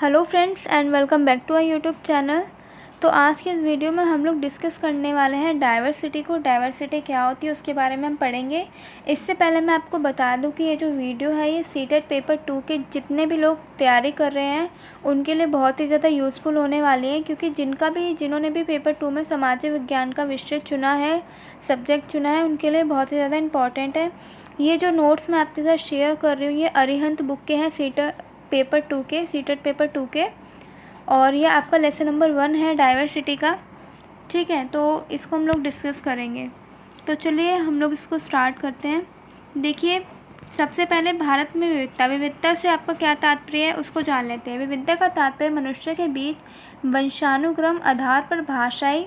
Hello friends and welcome back to our YouTube channel. तो आज के इस वीडियो में हम लोग डिस्कस करने वाले हैं डाइवर्सिटी को। डाइवर्सिटी क्या होती है उसके बारे में हम पढ़ेंगे। इससे पहले मैं आपको बता दूं कि ये जो वीडियो है ये सीटेट पेपर 2 के जितने भी लोग तैयारी कर रहे हैं उनके लिए बहुत ही ज़्यादा यूज़फुल होने वाली है, क्योंकि जिन्होंने भी पेपर 2 में सामाजिक विज्ञान का विषय चुना है, सब्जेक्ट चुना है, उनके लिए बहुत ही ज़्यादा इंपॉर्टेंट है। ये जो नोट्स मैं आपके साथ शेयर कर रही हूँ ये अरिहंत बुक के हैं, सीटेट पेपर 2 के, और ये आपका लेसन नंबर 1 है डाइवर्सिटी का। ठीक है, तो इसको हम लोग डिस्कस करेंगे। तो चलिए हम लोग इसको स्टार्ट करते हैं। देखिए, सबसे पहले भारत में विविधता से आपका क्या तात्पर्य है उसको जान लेते हैं। विविधता का तात्पर्य मनुष्य के बीच वंशानुक्रम आधार पर भाषाई,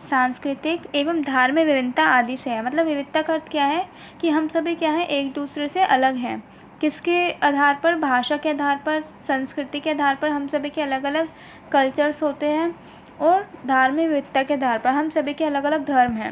सांस्कृतिक एवं धार्मिक विभिन्नता आदि से है। मतलब विविधता का अर्थ क्या है कि हम सभी क्या है, एक दूसरे से अलग हैं। किसके आधार पर? भाषा के आधार पर, संस्कृति के आधार पर हम सभी के अलग अलग कल्चर्स होते हैं, और धार्मिक विविधता के आधार पर हम सभी के अलग अलग धर्म हैं।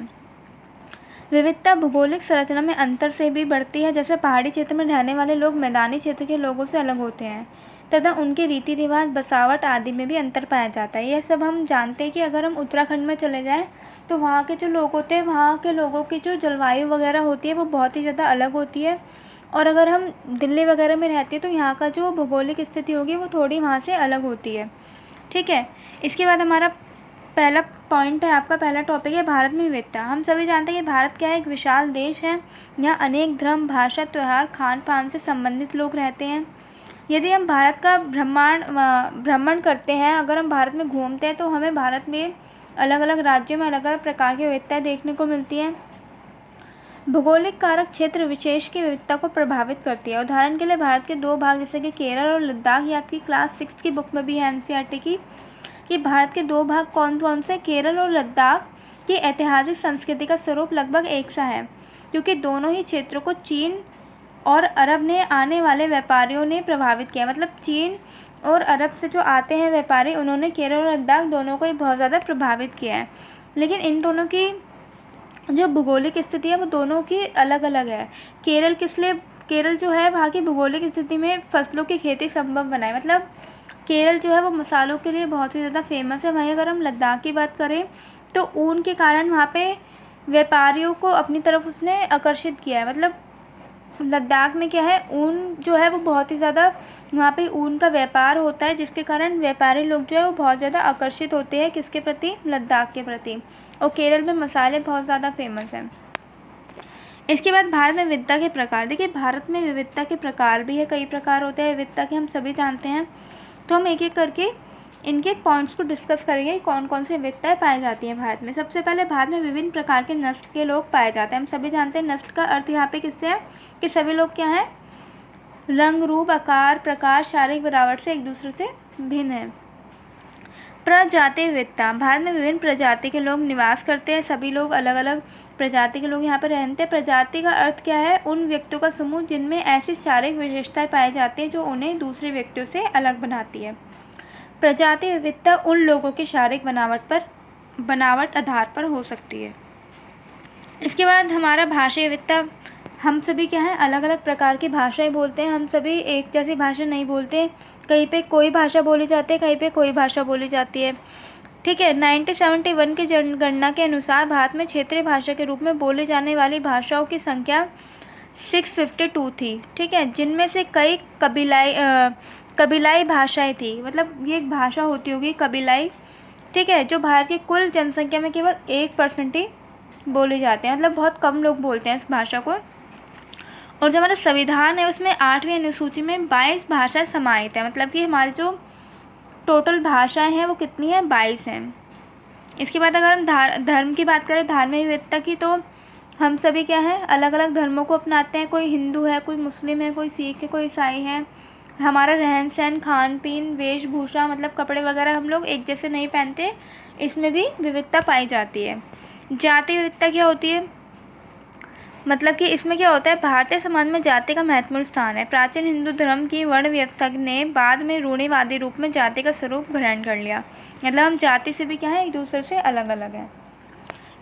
विविधता भौगोलिक संरचना में अंतर से भी बढ़ती है। जैसे पहाड़ी क्षेत्र में रहने वाले लोग मैदानी क्षेत्र के लोगों से अलग होते हैं तथा उनके रीति रिवाज, बसावट आदि में भी अंतर पाया जाता है। यह सब हम जानते हैं कि अगर हम उत्तराखंड में चले जाएं तो वहाँ के जो लोग होते हैं, वहाँ के लोगों की जो जलवायु वगैरह होती है वो बहुत ही ज़्यादा अलग होती है। और अगर हम दिल्ली वगैरह में रहते हैं तो यहाँ का जो भौगोलिक स्थिति होगी वो थोड़ी वहाँ से अलग होती है। ठीक है, इसके बाद हमारा पहला पॉइंट है, आपका पहला टॉपिक है भारत में विविधता। हम सभी जानते हैं कि भारत क्या है, एक विशाल देश है। यहाँ अनेक धर्म, भाषा, त्यौहार, खान पान से संबंधित लोग रहते हैं। यदि हम भारत का भ्रमण करते हैं, अगर हम भारत में घूमते हैं तो हमें भारत में अलग अलग राज्यों में अलग अलग प्रकार की विविधताएँ देखने को मिलती हैं। भौगोलिक कारक क्षेत्र विशेष की विविधता को प्रभावित करती है। उदाहरण के लिए भारत के दो भाग जैसे कि केरल और लद्दाख, ये आपकी क्लास 6 की बुक में भी है, एनसीईआरटी की, कि भारत के दो भाग कौन कौन से? केरल और लद्दाख की ऐतिहासिक संस्कृति का स्वरूप लगभग एक सा है, क्योंकि दोनों ही क्षेत्रों को चीन और अरब ने आने वाले व्यापारियों ने प्रभावित किया। मतलब चीन और अरब से जो आते हैं व्यापारी, उन्होंने केरल और लद्दाख दोनों को ही बहुत ज़्यादा प्रभावित किया है। लेकिन इन दोनों की जो भौगोलिक स्थिति है वो दोनों की अलग अलग है। केरल जो है वहाँ की भौगोलिक स्थिति में फसलों की खेती संभव बनाए। मतलब केरल जो है वो मसालों के लिए बहुत ही ज़्यादा फेमस है। वहीं अगर हम लद्दाख की बात करें तो ऊन के कारण वहाँ पे व्यापारियों को अपनी तरफ उसने आकर्षित किया है। मतलब लद्दाख में क्या है, ऊन जो है वो बहुत ही ज़्यादा, वहाँ पे ऊन का व्यापार होता है, जिसके कारण व्यापारी लोग जो है वो बहुत ज़्यादा आकर्षित होते हैं किसके प्रति? लद्दाख के प्रति। और केरल में मसाले बहुत ज़्यादा फेमस हैं। इसके बाद भारत में विविधता के प्रकार। देखिए, भारत में विविधता के प्रकार भी है, कई प्रकार होते हैं विविधता के, हम सभी जानते हैं। तो हम एक एक करके इनके पॉइंट्स को डिस्कस करेंगे, कौन कौन सी विविधताएँ पाई जाती हैं भारत में। सबसे पहले, भारत में विभिन्न प्रकार के नस्ल के लोग पाए जाते हैं। हम सभी जानते हैं नस्ल का अर्थ यहाँ पे किससे है कि सभी लोग क्या हैं, रंग, रूप, आकार, प्रकार, शारीरिक बनावट से एक दूसरे से भिन्न है। प्रजाति विविधता। भारत में विभिन्न प्रजाति के लोग निवास करते हैं। सभी लोग अलग अलग प्रजाति के लोग यहाँ पर रहते हैं। प्रजाति का अर्थ क्या है? उन व्यक्तियों का समूह जिनमें ऐसी शारीरिक विशेषताएं पाई जाती हैं जो उन्हें दूसरे व्यक्तियों से अलग बनाती है। प्रजाति विविधता उन लोगों की शारीरिक बनावट आधार पर हो सकती है। इसके बाद हमारा भाषा विविधता। हम सभी क्या है, अलग अलग प्रकार की भाषाएं बोलते हैं। हम सभी एक जैसी भाषा नहीं बोलते। कहीं पे कोई भाषा बोली जाती है, कहीं पे कोई भाषा बोली जाती है। ठीक है, 1971 की जनगणना के अनुसार भारत में क्षेत्रीय भाषा के रूप में बोली जाने वाली भाषाओं की संख्या 652 थी। ठीक है, जिनमें से कई कबीलाई भाषाएं थी। मतलब ये एक भाषा होती होगी कबीलाई। ठीक है, जो भारत की कुल जनसंख्या में केवल 1% ही बोले जाते हैं। मतलब बहुत कम लोग बोलते हैं इस भाषा को। और जो हमारा संविधान है उसमें 8वीं अनुसूची में 22 भाषाएं समाहित है। मतलब कि हमारी जो टोटल भाषाएं हैं वो कितनी है? 22 हैं। इसके बाद अगर हम धर्म की बात करें, धार्मिक विविधता की, तो हम सभी क्या है, अलग अलग धर्मों को अपनाते हैं। कोई हिंदू है, कोई मुस्लिम है, कोई सिख है, कोई ईसाई है। हमारा रहन सहन, खान पीन, वेशभूषा, मतलब कपड़े वगैरह हम लोग एक जैसे नहीं पहनते, इसमें भी विविधता पाई जाती है। जाति विविधता क्या होती है? मतलब कि इसमें क्या होता है, भारतीय समाज में जाति का महत्वपूर्ण स्थान है। प्राचीन हिंदू धर्म की वर्ण व्यवस्था ने बाद में रूढ़िवादी रूप में जाति का स्वरूप ग्रहण कर लिया। मतलब हम जाति से भी क्या है, एक दूसरे से अलग अलग हैं।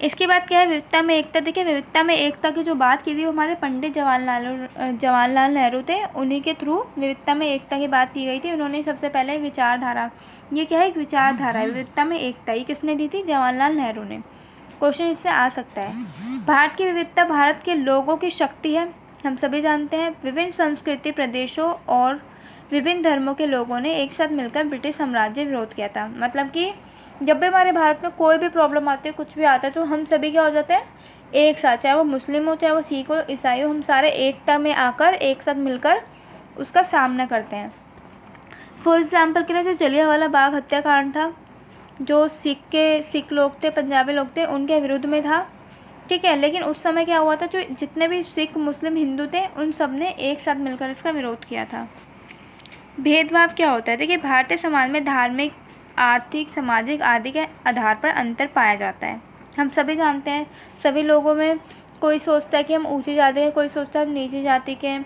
इसके बाद क्या है, विविधता में एकता। देखिए विविधता में एकता की जो बात की थी वो हमारे पंडित जवाहरलाल नेहरू थे, उन्हीं के थ्रू विविधता में एकता की बात की गई थी। उन्होंने सबसे पहले विचारधारा, ये क्या है, एक विचारधारा है विविधता में एकता, ये किसने दी थी, जवाहरलाल नेहरू ने। क्वेश्चन इससे आ सकता है। भारत की विविधता भारत के लोगों की शक्ति है, हम सभी जानते हैं। विभिन्न संस्कृति, प्रदेशों और विभिन्न धर्मों के लोगों ने एक साथ मिलकर ब्रिटिश साम्राज्य विरोध किया था। मतलब कि जब भी हमारे भारत में कोई भी प्रॉब्लम आती है, कुछ भी आता है, तो हम सभी क्या हो जाते हैं, एक साथ, चाहे वो मुस्लिम हो, चाहे वो सिख हो, ईसाई हो, हम सारे एकता में आकर एक साथ मिलकर उसका सामना करते हैं। फॉर एग्जाम्पल के लिए जो जलियांवाला बाग हत्याकांड था, जो सिख लोग थे, पंजाबी लोग थे, उनके विरुद्ध में था, ठीक है। लेकिन उस समय क्या हुआ था, जो जितने भी सिख, मुस्लिम, हिंदू थे, उन सब ने एक साथ मिलकर इसका विरोध किया था। भेदभाव क्या होता है, देखिए भारतीय समाज में धार्मिक, आर्थिक, सामाजिक आदि के आधार पर अंतर पाया जाता है। हम सभी जानते हैं, सभी लोगों में कोई सोचता है कि हम ऊंची जाति के, कोई सोचता है हम नीची जाति के,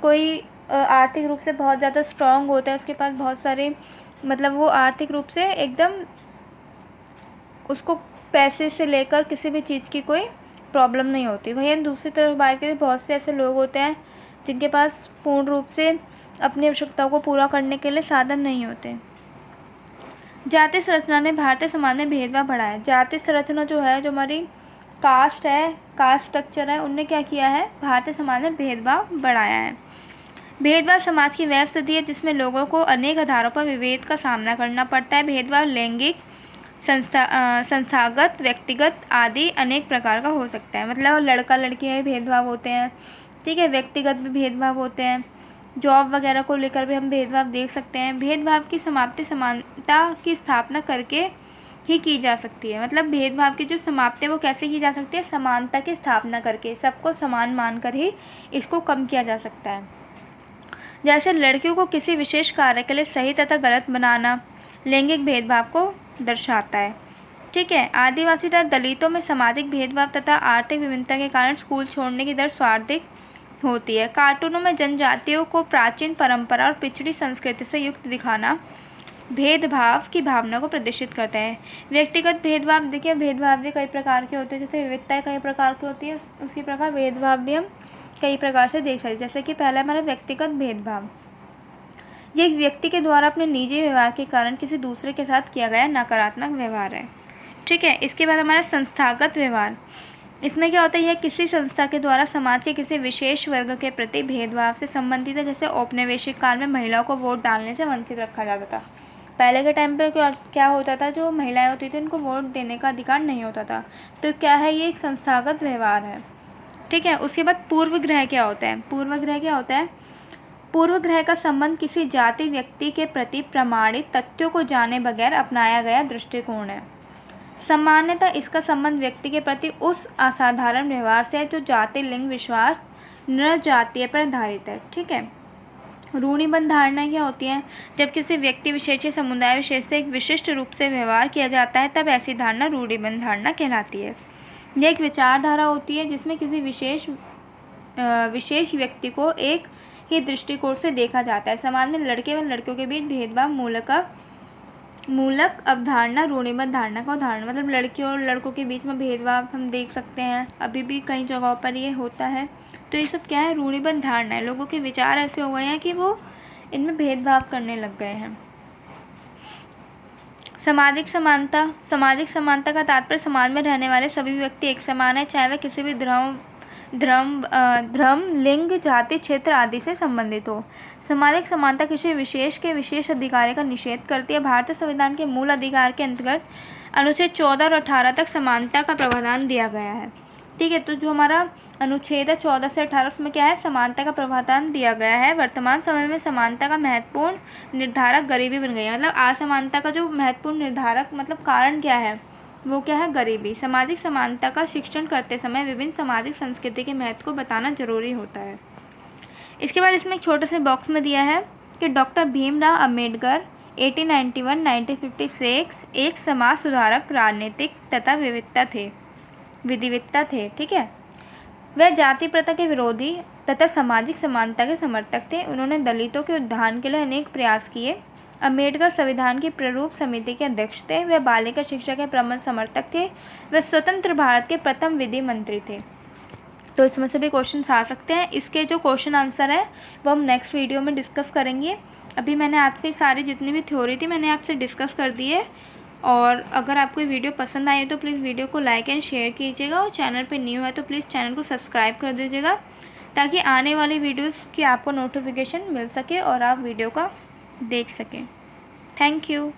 कोई आर्थिक रूप से बहुत ज़्यादा स्ट्रांग होता है, उसके पास बहुत सारे, मतलब वो आर्थिक रूप से एकदम, उसको पैसे से लेकर किसी भी चीज़ की कोई प्रॉब्लम नहीं होती। वहीं दूसरी तरफ बात करें, बहुत से ऐसे लोग होते हैं जिनके पास पूर्ण रूप से अपनी आवश्यकताओं को पूरा करने के लिए साधन नहीं होते। जाति संरचना ने भारतीय समाज में भेदभाव बढ़ाया। जाति संरचना जो है, जो हमारी कास्ट है, कास्ट स्ट्रक्चर है, उनने क्या किया है, भारतीय समाज में भेदभाव बढ़ाया है। भेदभाव समाज की वह स्थिति है जिसमें लोगों को अनेक आधारों पर विभेद का सामना करना पड़ता है। भेदभाव लैंगिक, संस्थागत, व्यक्तिगत आदि अनेक प्रकार का हो सकता है। मतलब लड़का लड़की में भेदभाव होते हैं, ठीक है, व्यक्तिगत भी भेदभाव होते हैं, जॉब वगैरह को लेकर भी हम भेदभाव देख सकते हैं। भेदभाव की समाप्ति समानता की स्थापना करके ही की जा सकती है। मतलब भेदभाव की जो समाप्ति है वो कैसे की जा सकती है, समानता की स्थापना करके, सबको समान मानकर ही इसको कम किया जा सकता है। जैसे लड़कियों को किसी विशेष कार्य के लिए सही तथा गलत बनाना लैंगिक भेदभाव को दर्शाता है, ठीक है। आदिवासी तथा दलितों में सामाजिक भेदभाव तथा आर्थिक विभिन्नता के कारण स्कूल छोड़ने की दर सर्वाधिक होती है। कार्टूनों में जनजातियों को प्राचीन परंपरा और पिछड़ी संस्कृति से युक्त दिखाना भेदभाव की भावना को प्रदर्शित करता है। व्यक्तिगत भेदभाव, देखिए भेदभाव भी कई प्रकार के होते हैं, जैसे विविधताएं कई प्रकार की होती है, उसी प्रकार भेदभाव भी हम कई प्रकार से देख सकते हैं। जैसे कि पहला हमारा व्यक्तिगत भेदभाव, ये एक व्यक्ति के द्वारा अपने निजी व्यवहार के कारण किसी दूसरे के साथ किया गया नकारात्मक व्यवहार है, ठीक है। इसके बाद हमारा संस्थागत व्यवहार, इसमें क्या होता है, यह किसी संस्था के द्वारा समाज के किसी विशेष वर्ग के प्रति भेदभाव से संबंधित है। जैसे औपनिवेशिक काल में महिलाओं को वोट डालने से वंचित रखा जाता था। पहले के टाइम पे क्या होता था, जो महिलाएं होती थी उनको वोट देने का अधिकार नहीं होता था। तो क्या है, ये एक संस्थागत व्यवहार है, ठीक है। उसके बाद पूर्वग्रह क्या होता है, पूर्वग्रह क्या होता है, पूर्वग्रह का संबंध किसी जाति, व्यक्ति के प्रति प्रमाणित तथ्यों को जाने बगैर अपनाया गया दृष्टिकोण है। सामान्यतः इसका संबंध व्यक्ति के प्रति उस असाधारण व्यवहार से है जो जाति, लिंग, विश्वास, नृजातीय पर आधारित है, ठीक है। रूढ़िबद्ध धारणाएं क्या होती हैं, जब किसी व्यक्ति विशेष या समुदाय विशेष से एक विशिष्ट रूप से व्यवहार किया जाता है तब ऐसी धारणा रूढ़िबद्ध धारणा कहलाती है। यह एक विचारधारा होती है जिसमें किसी विशेष व्यक्ति को एक ही दृष्टिकोण से देखा जाता है। समाज में लड़के व लड़कियों के बीच भेदभाव मूलक अवधारणा रूढ़िबद्ध धारणा का उदाहरण। मतलब लड़कियों और लड़कों के बीच में भेदभाव हम देख सकते हैं, अभी भी कई जगहों पर ये होता है। तो ये सब क्या है, रूढ़िबद्ध धारणा है। लोगों के विचार ऐसे हो गए हैं कि वो इनमें भेदभाव करने लग गए हैं। सामाजिक समानता का तात्पर्य समाज में रहने वाले सभी व्यक्ति एक समान है, चाहे वह किसी भी धर्म, लिंग, जाति, क्षेत्र आदि से संबंधित हो। सामाजिक समानता किसी विशेष के विशेष अधिकार का निषेध करती है। भारतीय संविधान के मूल अधिकार के अंतर्गत अनुच्छेद 14 और 18 तक समानता का प्रावधान दिया गया है, ठीक है। तो जो हमारा अनुच्छेद है 14 से 18, उसमें क्या है, समानता का प्रावधान दिया गया है। वर्तमान समय में समानता का महत्वपूर्ण निर्धारक गरीबी बन गई है। मतलब असमानता का जो महत्वपूर्ण निर्धारक मतलब कारण क्या है, वो क्या है, गरीबी। सामाजिक समानता का शिक्षण करते समय विभिन्न सामाजिक संस्कृति के महत्व को बताना जरूरी होता है। इसके बाद इसमें एक छोटे से बॉक्स में दिया है कि डॉक्टर भीमराव अम्बेडकर 1891-1956 एक समाज सुधारक, राजनीतिक तथा विधिवेत्ता थे, ठीक है। वह जाति प्रथा के विरोधी तथा सामाजिक समानता के समर्थक थे। उन्होंने दलितों के उत्थान के लिए अनेक प्रयास किए। अम्बेडकर संविधान की प्रारूप समिति के अध्यक्ष थे। वे बालिका शिक्षा के प्रबल समर्थक थे। वे स्वतंत्र भारत के प्रथम विधि मंत्री थे। तो इसमें से भी क्वेश्चन आ सकते हैं। इसके जो क्वेश्चन आंसर है वो हम नेक्स्ट वीडियो में डिस्कस करेंगे। अभी मैंने आपसे सारी जितनी भी थ्योरी थी मैंने आपसे डिस्कस कर दी है। और अगर आपको ये वीडियो पसंद आई तो प्लीज़ वीडियो को लाइक एंड शेयर कीजिएगा, और चैनल पे न्यू है तो प्लीज़ चैनल को सब्सक्राइब कर दीजिएगा, ताकि आने वाली वीडियोस की आपको नोटिफिकेशन मिल सके और आप वीडियो का देख सकें। Thank you.